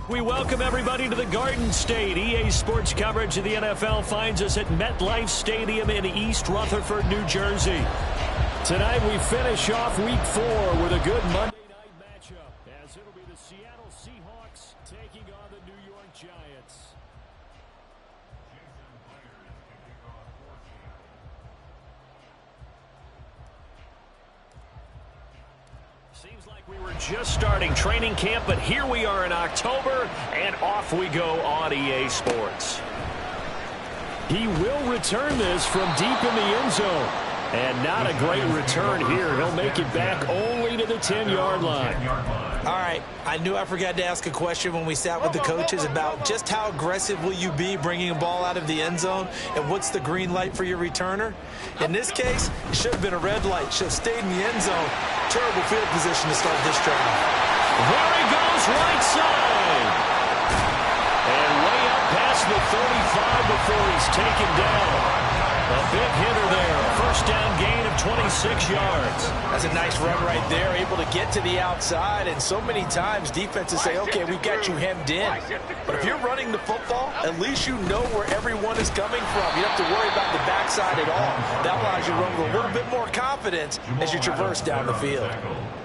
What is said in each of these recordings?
We welcome everybody to the Garden State. EA Sports coverage of the NFL finds us at MetLife Stadium in East Rutherford, New Jersey. Tonight we finish off Week 4 with a good Monday night matchup, as it'll be the Seattle Seahawks taking on the New York Giants. Seems like we were just starting training camp, but here we are in October, and off we go on EA Sports. He will return this from deep in the end zone. And not a great return here. He'll make it back only to the 10-yard line. All right, I knew I forgot to ask a question when we sat with the coaches about just how aggressive will you be bringing a ball out of the end zone, and what's the green light for your returner? In this case, it should have been a red light. Should have stayed in the end zone. Terrible field position to start this drive. There he goes, right side. And way up past the 35 before he's taken down. A big hitter there. First down gain of 26 yards. That's a nice run right there. Able to get to the outside. And so many times defenses say, okay, we've got you hemmed in. But if you're running the football, at least you know where everyone is coming from. You don't have to worry about the backside at all. That allows you to run with a little bit more confidence as you traverse down the field.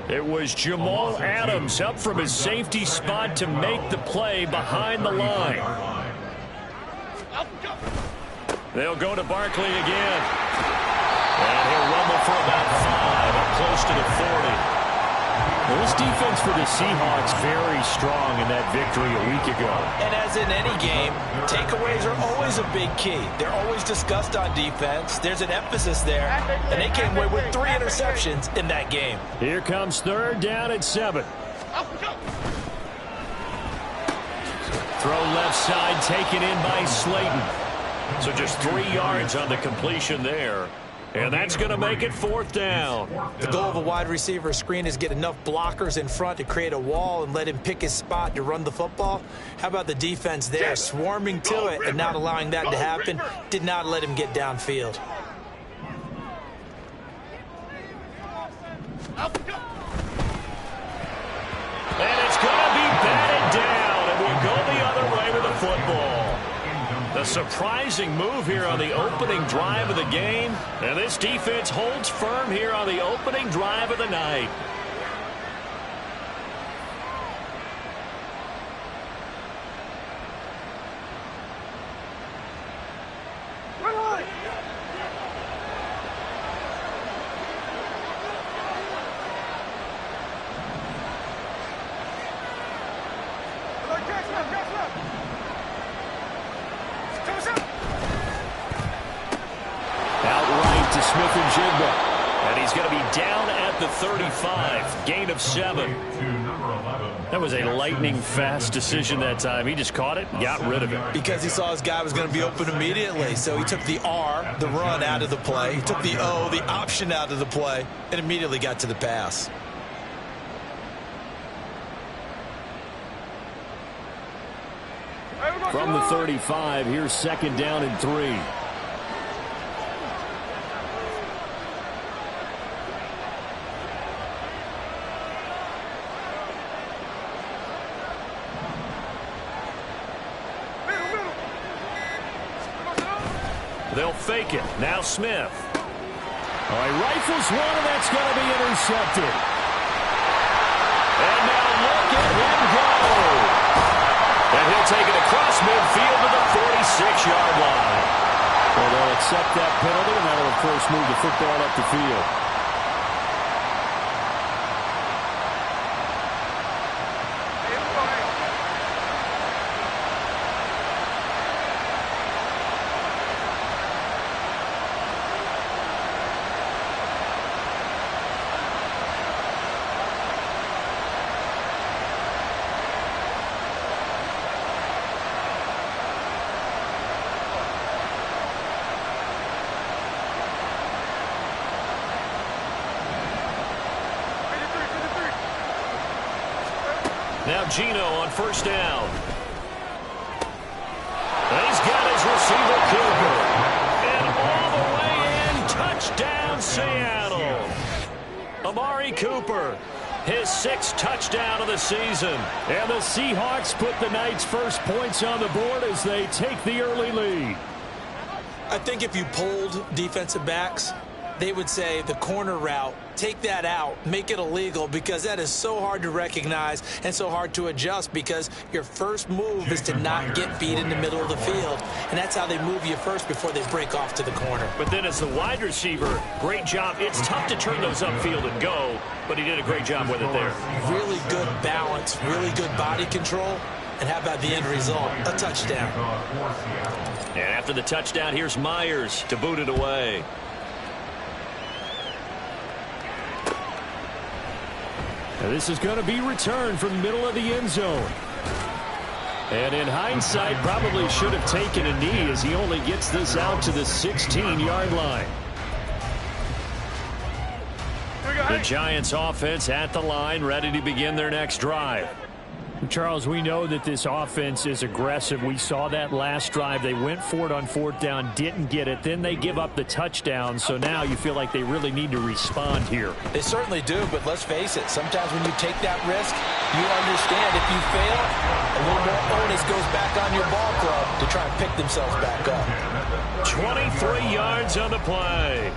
It was Jamal Adams up from his safety spot to make the play behind the line. They'll go to Barkley again. And he'll rumble for about 5, up close to the 40. Well, this defense for the Seahawks very strong in that victory a week ago. And as in any game, takeaways are always a big key. They're always discussed on defense. There's an emphasis there. And they came away with 3 interceptions in that game. Here comes third down at 7. Throw left side taken in by Slayton. So just 3 yards on the completion there. And that's going to make it 4th down. The goal of a wide receiver screen is get enough blockers in front to create a wall and let him pick his spot to run the football. How about the defense there, swarming to it and not allowing that to happen? Did not let him get downfield. And it's going to be batted down, and we'll go the other way with the football. A surprising move here on the opening drive of the game. And this defense holds firm here on the opening drive of the night. And he's going to be down at the 35. Gain of 7. That was a lightning-fast decision that time. He just caught it and got rid of it. Because he saw his guy was going to be open immediately. So he took the R, the run, out of the play. He took the O, the option, out of the play, and immediately got to the pass. From the 35, here's 2nd down and 3. They'll fake it. Now Smith. All right, rifles one, and that's going to be intercepted. And now look at him go. And he'll take it across midfield to the 46-yard line. Well, they'll accept that penalty, and that'll, of course, move the football up the field. Now Gino on 1st down. And he's got his receiver Cooper. And all the way in, touchdown Seattle. Amari Cooper his 6th touchdown of the season. And the Seahawks put the night's first points on the board as they take the early lead. I think if you polled defensive backs, they would say the corner route, take that out, make it illegal, because that is so hard to recognize and so hard to adjust, because your first move is to not get beat in the middle of the field. And that's how they move you first before they break off to the corner. But then as the wide receiver, great job. It's tough to turn those upfield and go, but he did a great job with it there. Really good balance, really good body control. And how about the end result? A touchdown. And after the touchdown, here's Myers to boot it away. Now this is going to be returned from the middle of the end zone. And in hindsight, probably should have taken a knee as he only gets this out to the 16-yard line. The Giants offense at the line, ready to begin their next drive. Charles, we know that this offense is aggressive. We saw that last drive. They went for it on 4th down, didn't get it. Then they give up the touchdown. So now you feel like they really need to respond here. They certainly do, but let's face it. Sometimes when you take that risk, you understand if you fail, a little more onus goes back on your ball club to try and pick themselves back up. 23 yards on the play.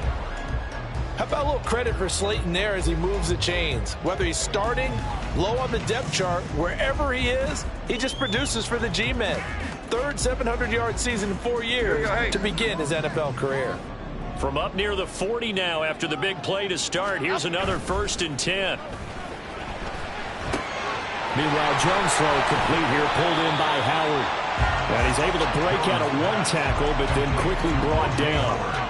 How about a little credit for Slayton there as he moves the chains? Whether he's starting, low on the depth chart, wherever he is, he just produces for the G-men. 3rd 700-yard season in 4 years to begin his NFL career. From up near the 40 now after the big play to start. Here's another 1st and 10. Meanwhile, Jones throw complete here, pulled in by Howard. And he's able to break out of 1 tackle, but then quickly brought down.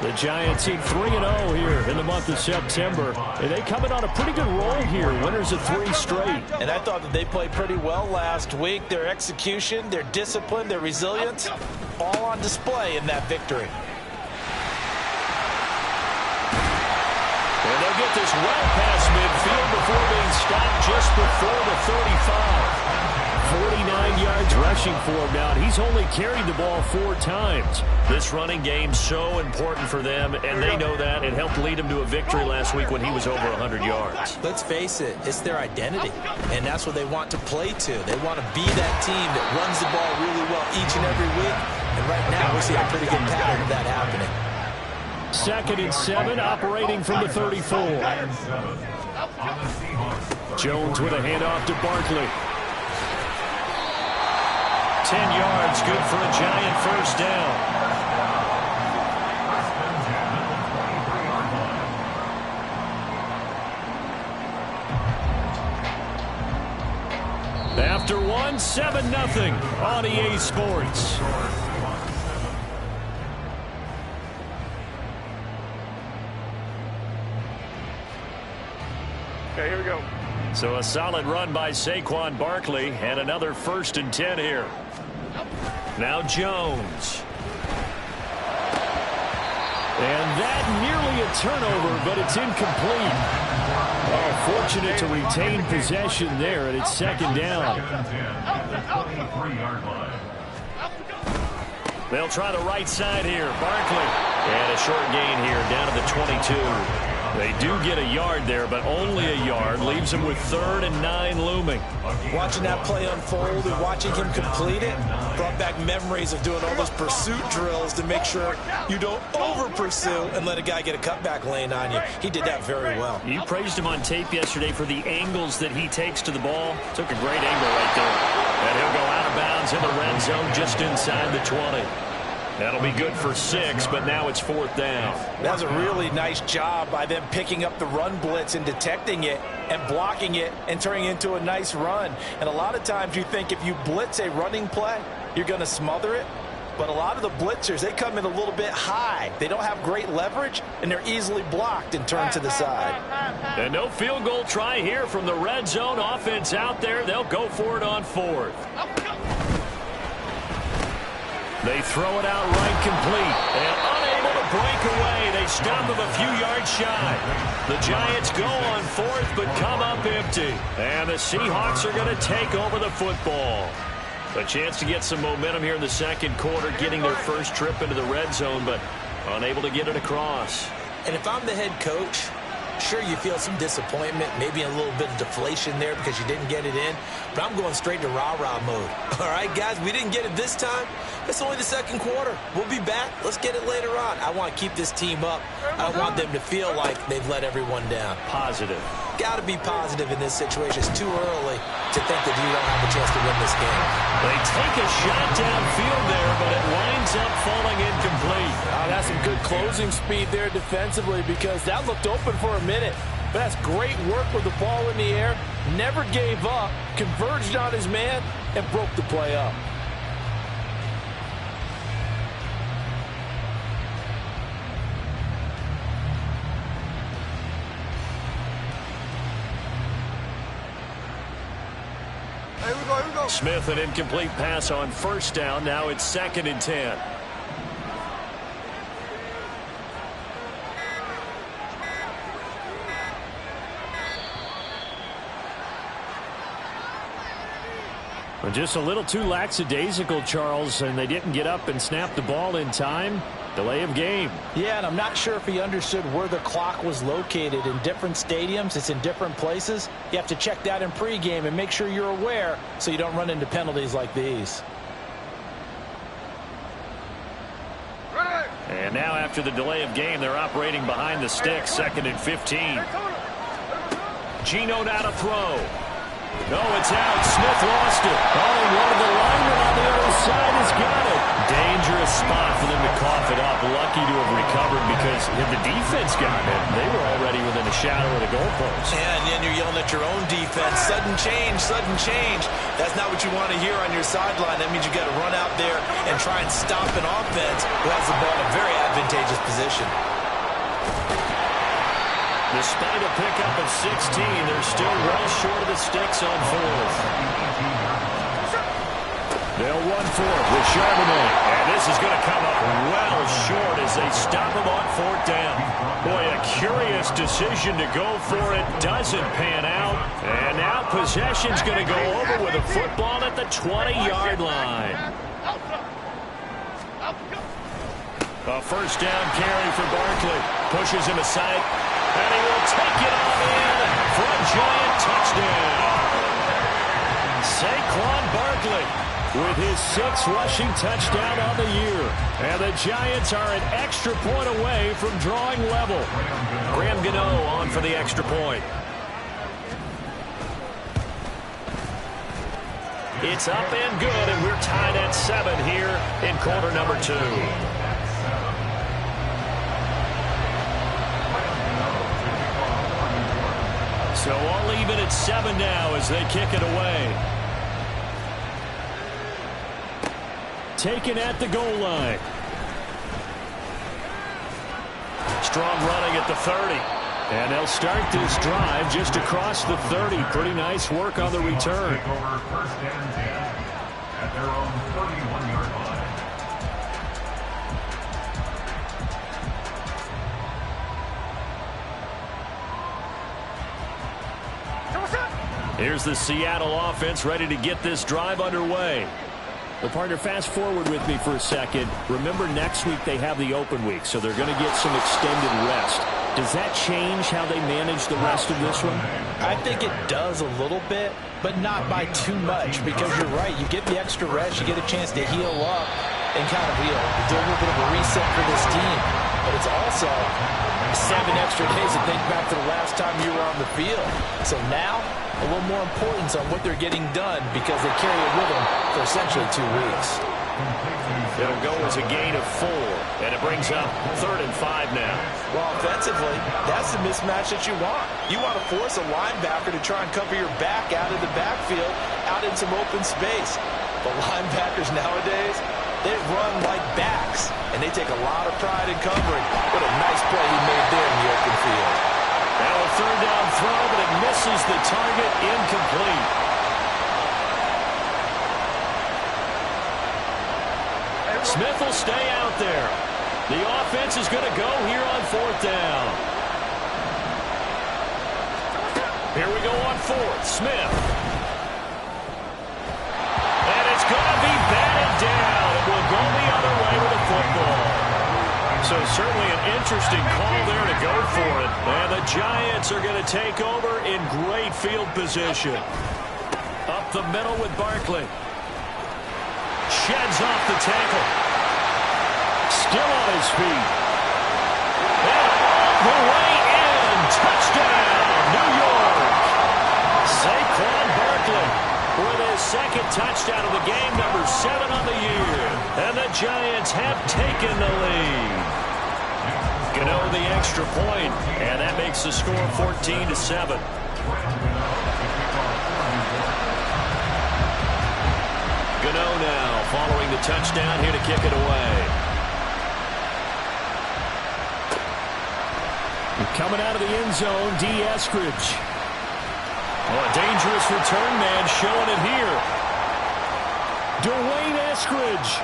The Giants in 3-0 here in the month of September. And they come in on a pretty good roll here. Winners of 3 straight. And I thought that they played pretty well last week. Their execution, their discipline, their resilience, all on display in that victory. And they'll get this well past midfield before being stopped just before the 35. 49 yards rushing for him now. He's only carried the ball 4 times. This running game's so important for them, and they know that. It helped lead them to a victory last week when he was over 100 yards. Let's face it, it's their identity, and that's what they want to play to. They want to be that team that runs the ball really well each and every week, and right now we see a pretty good pattern of that happening. 2nd and 7, operating from the 34. Jones with a handoff to Barkley. 10 yards, good for a Giant 1st down. After 1, 7-0 on EA Sports. Okay, here we go. So a solid run by Saquon Barkley and another 1st and 10 here. Now Jones. And that nearly a turnover, but it's incomplete. Oh, fortunate to retain possession there, and it's 2nd down. They'll try the right side here. Barkley. And a short gain here down to the 22. They do get a yard there, but only a yard. Leaves them with 3rd and 9 looming. Watching that play unfold and watching him complete it brought back memories of doing all those pursuit drills to make sure you don't over-pursue and let a guy get a cutback lane on you. He did that very well. You praised him on tape yesterday for the angles that he takes to the ball. Took a great angle right there. And he'll go out of bounds in the red zone just inside the 20. That'll be good for 6, but now it's 4th down. That was a really nice job by them picking up the run blitz and detecting it and blocking it and turning it into a nice run. And a lot of times you think if you blitz a running play, you're going to smother it. But a lot of the blitzers, they come in a little bit high. They don't have great leverage, and they're easily blocked and turned to the side. And no field goal try here from the red zone. Offense out there. They'll go for it on 4th. They throw it out right complete. And unable to break away. They stop him a few yards shy. The Giants go on 4th, but come up empty. And the Seahawks are going to take over the football. A chance to get some momentum here in the 2nd quarter, getting their first trip into the red zone, but unable to get it across. And if I'm the head coach, Sure, you feel some disappointment, maybe a little bit of deflation there because you didn't get it in, but I'm going straight to rah-rah mode. All right, guys, we didn't get it this time. It's only the second quarter. We'll be back. Let's get it later on. I want to keep this team up. I don't want them to feel like they've let everyone down. Positive. Got to be positive in this situation. It's too early to think that you don't have a chance to win this game. They take a shot downfield there, but it winds up falling incomplete. Oh, that's some good closing speed there defensively because that looked open for a minute. But that's great work with the ball in the air. Never gave up, converged on his man, and broke the play up. Smith, an incomplete pass on first down. Now it's 2nd and 10. Well, just a little too lackadaisical, Charles, and they didn't get up and snap the ball in time. Delay of game. Yeah, and I'm not sure if he understood where the clock was located. In different stadiums, it's in different places. You have to check that in pregame and make sure you're aware so you don't run into penalties like these. And now after the delay of game, they're operating behind the sticks. 2nd and 15. Geno now to throw. No, it's out. Smith lost it. Oh, one of the linemen on the other side has got it. Dangerous spot for them to cough it up. Lucky to have recovered because if the defense got it, they were already within a shadow of the goalpost. Yeah, and then you're yelling at your own defense. Sudden change, sudden change. That's not what you want to hear on your sideline. That means you got to run out there and try and stop an offense who has the ball in a very advantageous position. Despite a pickup of 16, they're still well short of the sticks on 4th. They'll run for it with Charbonnet. And this is going to come up well short as they stop him on 4th down. Boy, a curious decision to go for it. Doesn't pan out. And now possession's going to go over with a football at the 20-yard line. A first down carry for Barkley. Pushes him aside. And he will take it all in for a giant touchdown. Saquon Barkley with his 6th rushing touchdown on the year. And the Giants are an extra point away from drawing level. Graham Gano on for the extra point. It's up and good, and we're tied at 7 here in quarter number 2. So all even at 7 now as they kick it away. Taken at the goal line. Strong running at the 30. And they'll start this drive just across the 30. Pretty nice work on the return. First and 10 at their own 31-yard line. Here's the Seattle offense ready to get this drive underway. Well, partner, fast forward with me for a second. Remember, next week they have the open week, so they're going to get some extended rest. Does that change how they manage the rest of this one? I think it does a little bit, but not by too much, because you're right. You get the extra rest, you get a chance to heal up and kind of do a little bit of a reset for this team. But it's also 7 extra days to think back to the last time you were on the field. So now, a little more importance on what they're getting done because they carry it with them for essentially 2 weeks. It'll go as a gain of 4, and it brings up 3rd and 5 now. Well, offensively, that's the mismatch that you want. You want to force a linebacker to try and cover your back out of the backfield, out in some open space. But linebackers nowadays, they run like backs, and they take a lot of pride in covering. What a nice play he made there in the open field. Now a 3rd down throw, but it misses the target, incomplete. Smith will stay out there. The offense is going to go here on 4th down. Here we go on 4th. Smith. And it's going to be batted down. It will go the other way with the football. So certainly an interesting call there to go for it. And the Giants are going to take over in great field position. Up the middle with Barkley. Sheds off the tackle. Still on his feet. And all the way in. Touchdown, New York. Saquon Barkley with his second touchdown of the game, number 7 on the year. And the Giants have taken the lead. Gano the extra point, and that makes the score 14-7. Gano now following the touchdown, here to kick it away. Coming out of the end zone, D. Eskridge. Oh, a dangerous return man showing it here. Dwayne Eskridge.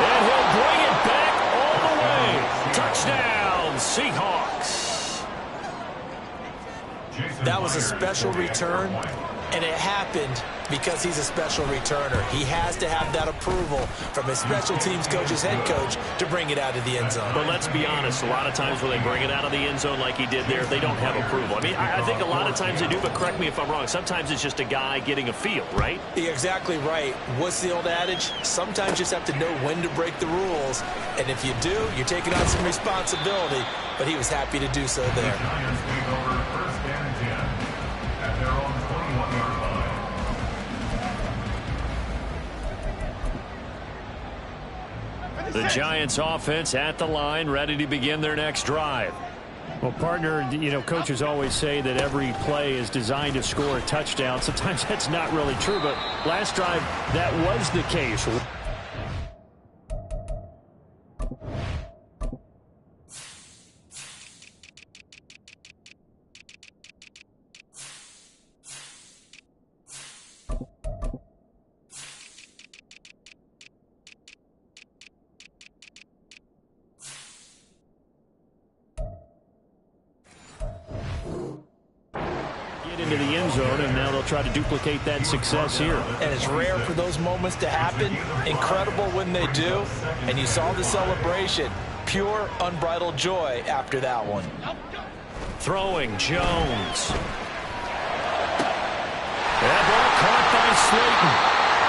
And he'll bring it back all the way. Touchdown, Seahawks. That was a special return, and it happened because he's a special returner. He has to have that approval from his special teams coach's head coach to bring it out of the end zone. But let's be honest, a lot of times when they bring it out of the end zone like he did there, they don't have approval. I mean, I think a lot of times they do, but correct me if I'm wrong. Sometimes it's just a guy getting a feel, right? You're exactly right. What's the old adage? Sometimes you just have to know when to break the rules, and if you do, you're taking on some responsibility, but he was happy to do so there. Giants take over first and 10 at their own 21-yard line. The Giants offense at the line, ready to begin their next drive. Well, partner, coaches always say that every play is designed to score a touchdown. Sometimes that's not really true, but last drive, that was the case. Into the end zone, and now they'll try to duplicate that success here. And it's rare for those moments to happen. Incredible when they do. And you saw the celebration. Pure, unbridled joy after that one. Throwing, Jones. That ball caught by Slayton.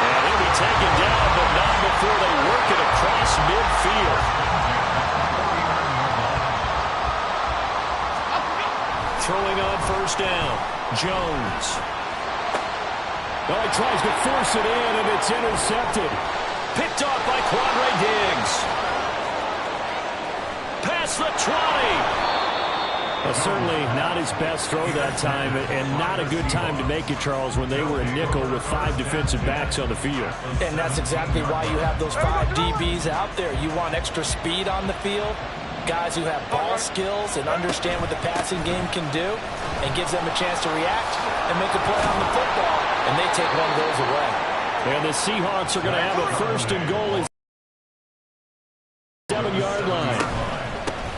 And he'll be taken down, but not before they work it across midfield. Throwing on first down. Jones. Oh, he tries to force it in, and it's intercepted. Picked off by Quandre Diggs. Past the 20. Well, certainly not his best throw that time, and not a good time to make it, Charles, when they were a nickel with 5 defensive backs on the field. And that's exactly why you have those 5 DBs out there. You want extra speed on the field, guys who have ball skills and understand what the passing game can do, and gives them a chance to react and make a play on the football, and they take one of those away. And the Seahawks are going to have a first and goal at 7-yard line.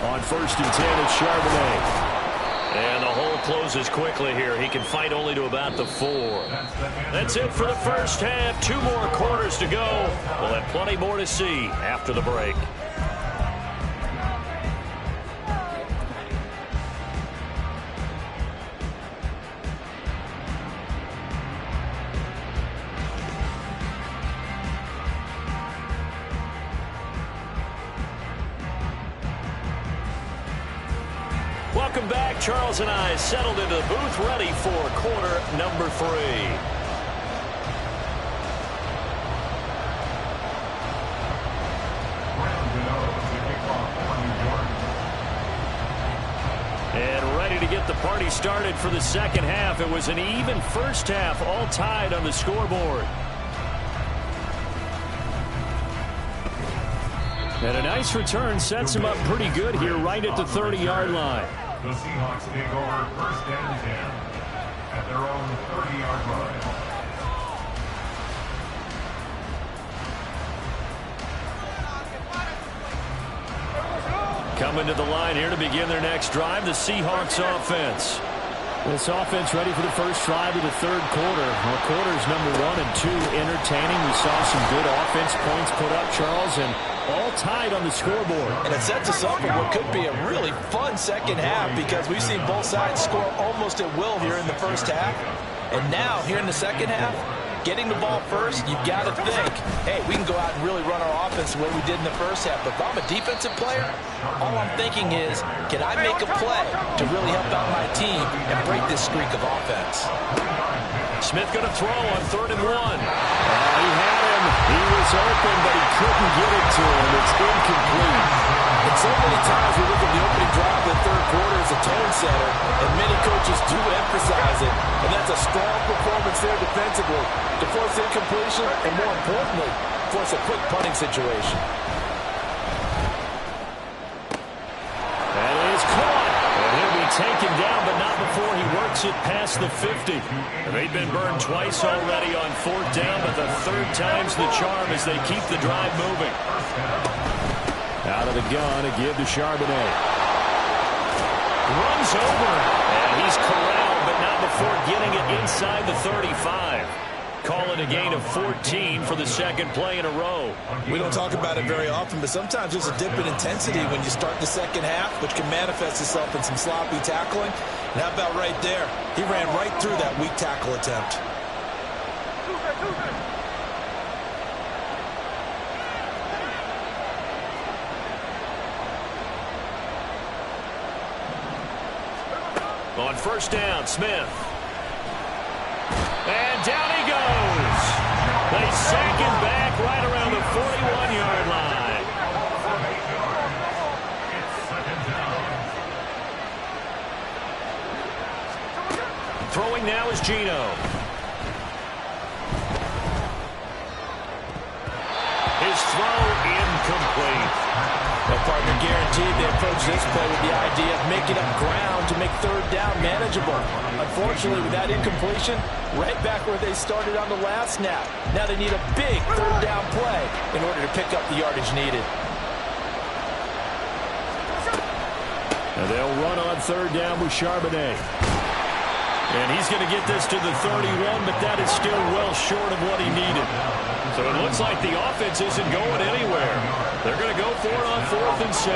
On first and 10, it's Charbonnet. And the hole closes quickly here. He can fight only to about the 4. That's it for the first half. 2 more quarters to go. We'll have plenty more to see after the break. Welcome back. Charles and I settled into the booth, ready for quarter number 3. And ready to get the party started for the second half. It was an even first half, all tied on the scoreboard. And a nice return sets him up pretty good here right at the 30-yard line. The Seahawks take over first and 10 at their own 30-yard line. Coming to the line here to begin their next drive, the Seahawks offense. This offense ready for the first drive of the third quarter. Well, quarters number 1 and 2 entertaining. We saw some good offense points put up, Charles, and all tied on the scoreboard. And it sets us up for what could be a really fun second half because we've seen both sides score almost at will here in the first half. And now, here in the second half, getting the ball first, you've got to think, hey, we can go out and really run our offense the way we did in the first half. But if I'm a defensive player, all I'm thinking is, can I make a play to really help out my team and break this streak of offense? Smith going to throw on 3rd and 1. He had him. He was open, but he couldn't get it to him. It's incomplete. And so many times we look at the opening drive of the third quarter as a tone setter, and many coaches do emphasize it. And that's a strong performance there defensively to force incompletion and, more importantly, force a quick punting situation. That is caught. And he'll be taken down, but not before he works it past the 50. They've been burned twice already on 4th down, but the 3rd time's the charm as they keep the drive moving. Out of the gun, a give to Charbonnet. Runs over, and he's corralled, but not before getting it inside the 35. Call it a gain of 14 for the second play in a row. We don't talk about it very often, but sometimes there's a dip in intensity when you start the second half, which can manifest itself in some sloppy tackling. And how about right there? He ran right through that weak tackle attempt. On 1st down, Smith. And down he goes. They sack him back right around the 41-yard line. Throwing now is Geno. His throw incomplete. Well, partner, guaranteed they approach this play with the idea of making up ground to make 3rd down manageable. Unfortunately, with that incompletion, right back where they started on the last snap. Now they need a big 3rd down play in order to pick up the yardage needed. And they'll run on 3rd down with Charbonnet. And he's going to get this to the 31, but that is still well short of what he needed. So it looks like the offense isn't going anywhere. They're going to go for it on 4th and 7.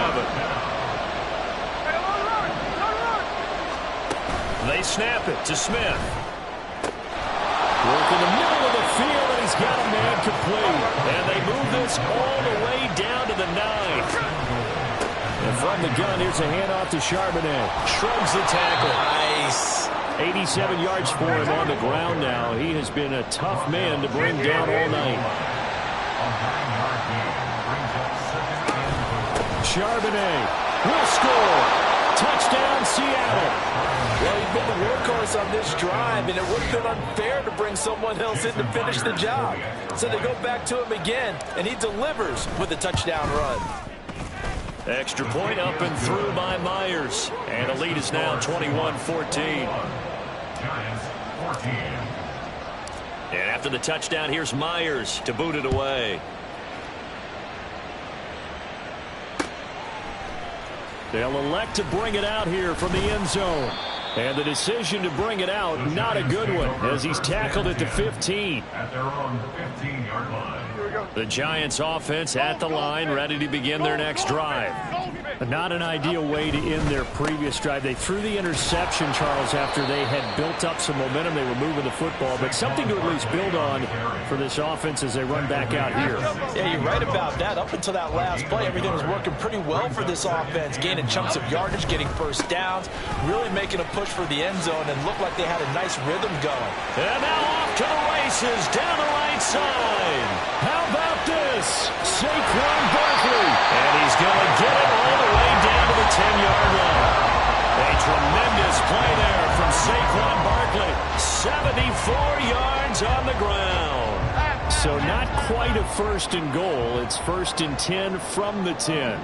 They snap it to Smith. Work in the middle of the field, and he's got a man complete. And they move this all the way down to the 9. And from the gun, here's a handoff to Charbonnet. Shrugs the tackle. Nice. 87 yards for him on the ground now. He has been a tough man to bring down all night. Charbonnet will score. Touchdown, Seattle. Well, he's been the workhorse on this drive, and it would have been unfair to bring someone else in to finish the job. So they go back to him again, and he delivers with a touchdown run. Extra point up and through by Myers. And the lead is now 21-14. And after the touchdown, here's Myers to boot it away. They'll elect to bring it out here from the end zone. And the decision to bring it out, not a good one, as he's tackled at the 15. At their own 15-yard line. The Giants offense at the line, ready to begin their next drive. Not an ideal way to end their previous drive. They threw the interception, Charles, after they had built up some momentum. They were moving the football, but something to at least build on for this offense as they run back out here. Yeah, you're right about that. Up until that last play, everything was working pretty well for this offense, gaining chunks of yardage, getting first downs, really making a push for the end zone, and looked like they had a nice rhythm going. And now off to the races, down the right side. How about this? Saquon Barkley. And he's going to get it all the way down to the 10-yard line. A tremendous play there from Saquon Barkley. 74 yards on the ground. So not quite a 1st and goal. It's 1st and 10 from the 10.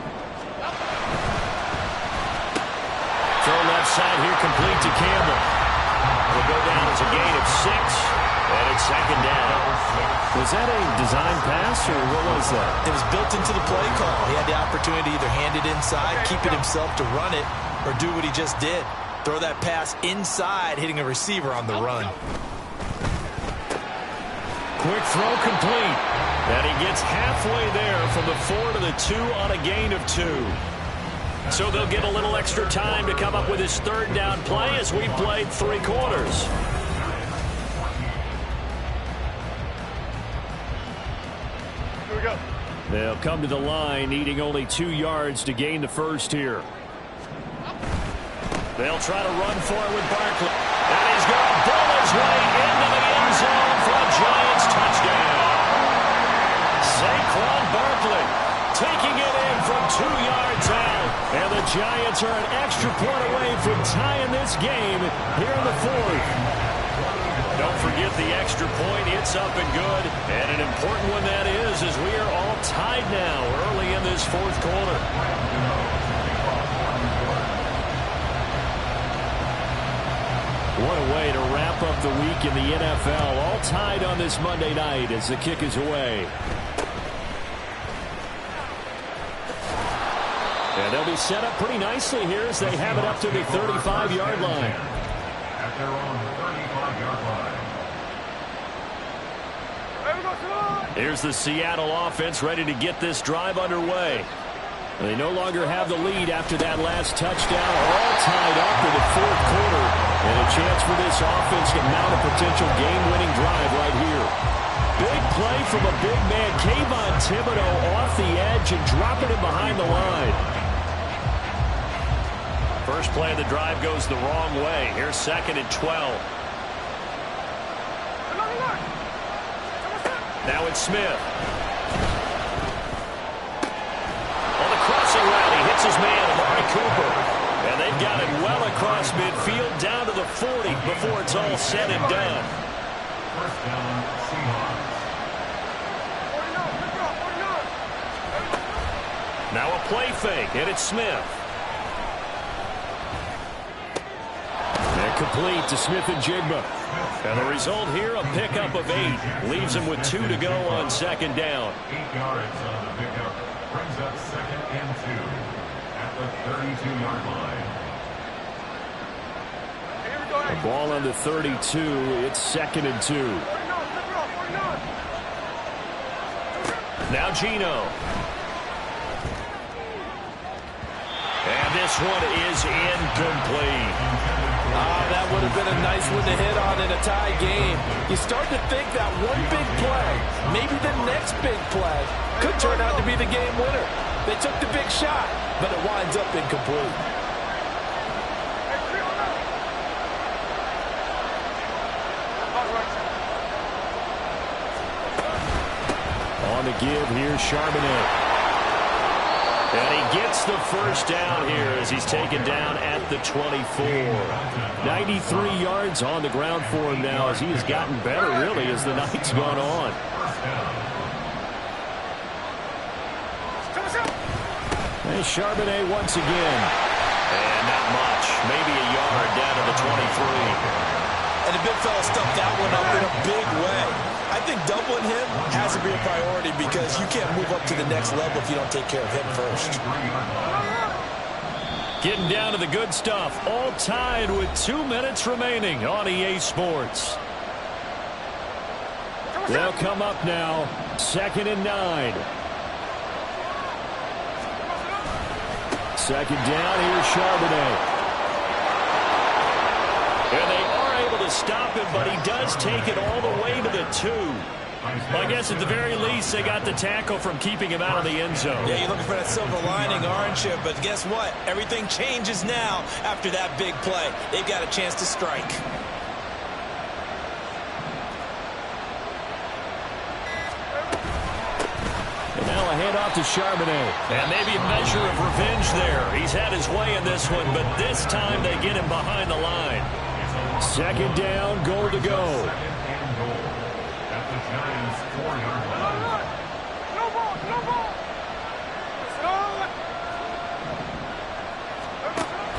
Throw left side here, complete to Campbell. Will go down as a gain of 6, and it's 2nd down. Was that a design pass, or what was that? It was built into the play call. He had the opportunity to either hand it inside, keep it himself to run it, or do what he just did. Throw that pass inside, hitting a receiver on the run. Quick throw complete. And he gets halfway there from the 4 to the 2 on a gain of 2. So they'll get a little extra time to come up with his third down play as we played 3 quarters. Here we go. They'll come to the line, needing only 2 yards to gain the first here. They'll try to run for it with Barkley. And he's going to bull his way into the end zone for a Giants touchdown. Saquon Barkley taking it in from 2 yards out. And the Giants are an extra point away from tying this game here in the 4th. Don't forget the extra point. It's up and good. And an important one that is, as we are all tied now early in this 4th quarter. What a way to wrap up the week in the NFL. All tied on this Monday night as the kick is away. And they'll be set up pretty nicely here as they have it up to the 35-yard line. At their own 35-yard line. Here's the Seattle offense ready to get this drive underway. They no longer have the lead after that last touchdown. All tied up in the 4th quarter. And a chance for this offense to mount a potential game-winning drive right here. Big play from a big man. Kayvon Thibodeau off the edge and dropping it behind the line. First play of the drive goes the wrong way. Here's 2nd and 12. Now it's Smith. On the crossing route, he hits his man, Amari Cooper. And they've got it well across midfield, down to the 40 before it's all said and done. First down, Seahawks. Now a play fake, and it's Smith. And complete to Smith and Jigba. And the result here, a pickup of 8. Leaves him with 2 to go on 2nd down. 8 yards on the pickup. Brings up 2nd and 2 at the 32-yard line. The ball on the 32. It's 2nd and 2. Now Geno. And this one is incomplete. That would have been a nice one to hit on in a tie game. You start to think that one big play, maybe the next big play, could turn out to be the game winner. They took the big shot, but it winds up incomplete. On the give here, Charbonnet. And he gets the first down here as he's taken down at the 24. 93 yards on the ground for him now as he has gotten better, really, as the night's gone on. And Charbonnet once again. And not much. Maybe a yard down to the 23. And the big fella stuffed that one up in a big way. I think doubling him has to be a priority because you can't move up to the next level if you don't take care of him first. Getting down to the good stuff. All tied with 2 minutes remaining on EA Sports. They'll come up now. 2nd and 9. 2nd down, here's Charbonnet. And they are able to stop him, but he does take it all the way to the 2. I guess at the very least, they got the tackle from keeping him out of the end zone. Yeah, you're looking for that silver lining, aren't you? But guess what? Everything changes now after that big play. They've got a chance to strike. And now a handoff to Charbonnet. And maybe a measure of revenge there. He's had his way in this one, but this time they get him behind the line. 2nd down, goal to go.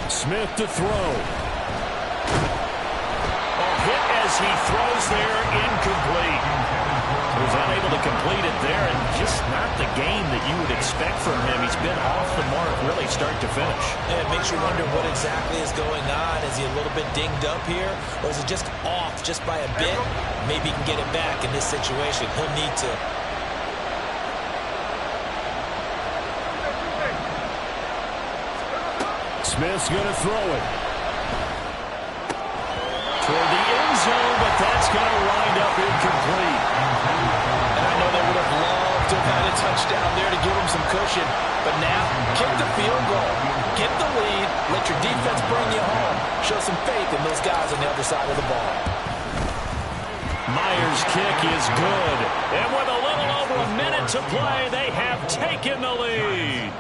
Smith to throw. Hit as he throws there, incomplete. He was unable to complete it there, and just not the game that you would expect from him. He's been off the mark really start to finish. And it makes you wonder what exactly is going on. Is he a little bit dinged up here, or is it just off just by a bit? Maybe he can get it back in this situation. He'll need to. Smith's going to throw it. Toward the end zone, but that's going to wind up incomplete. And I know they would have loved to have had a touchdown there to give them some cushion. But now, kick the field goal. Get the lead. Let your defense bring you home. Show some faith in those guys on the other side of the ball. Myers' kick is good. And with a little over a minute to play, they have taken the lead.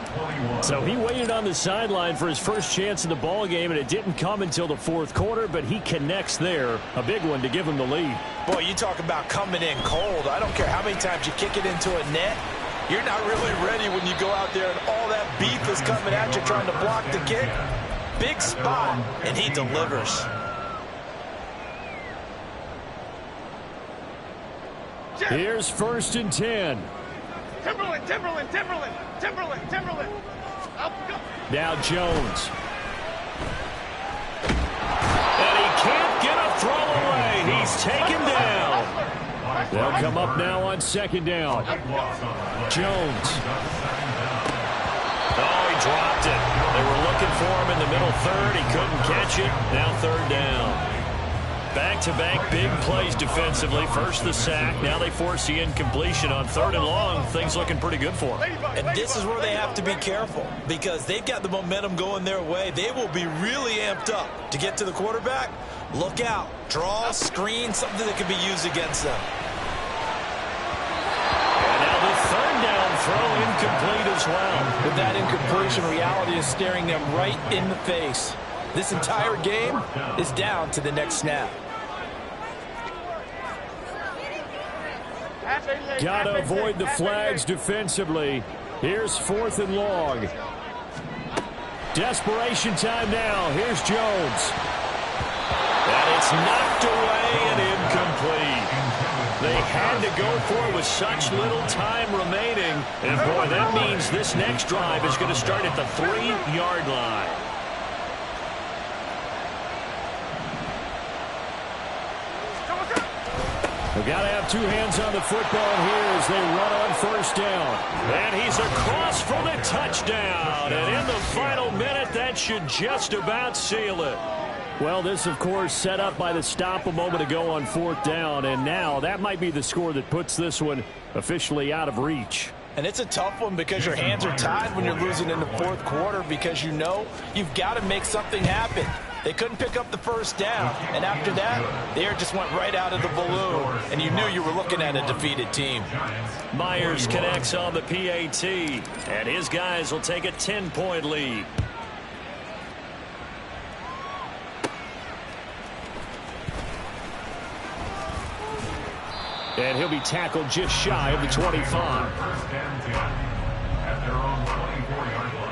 So he waited on the sideline for his first chance in the ball game, and it didn't come until the fourth quarter, but he connects there. A big one to give him the lead. Boy, you talk about coming in cold. I don't care how many times you kick it into a net. You're not really ready when you go out there and all that beef is coming at you trying to block the kick. Big spot, and he delivers. Here's 1st and 10. Timberland. Now Jones. And he can't get a throw away. He's taken down. They'll come up now on 2nd down. Jones. Oh, he dropped it. They were looking for him in the middle third. He couldn't catch it. Now 3rd down. Back-to-back big plays defensively. First the sack. Now they force the incompletion on 3rd and long. Things looking pretty good for them. And this is where they have to be careful because they've got the momentum going their way. They will be really amped up to get to the quarterback. Look out. Draw, screen, something that can be used against them. And now the 3rd down throw incomplete as well. With that incompletion, reality is staring them right in the face. This entire game is down to the next snap. Gotta avoid the flags defensively. Here's 4th and long. Desperation time now. Here's Jones. And it's knocked away and incomplete. They had to go for it with such little time remaining. And, boy, that means this next drive is going to start at the 3-yard line. They've got to have 2 hands on the football here as they run on 1st down. And he's across for the touchdown. And in the final minute, that should just about seal it. Well, this, of course, set up by the stop a moment ago on 4th down. And now that might be the score that puts this one officially out of reach. And it's a tough one because your hands are tied when you're losing in the 4th quarter because you know you've got to make something happen. They couldn't pick up the 1st down, and after that, the air just went right out of the balloon, and you knew you were looking at a defeated team. Myers connects on the PAT, and his guys will take a 10-point lead. And he'll be tackled just shy of the 25. First and 10 at their own 24-yard line.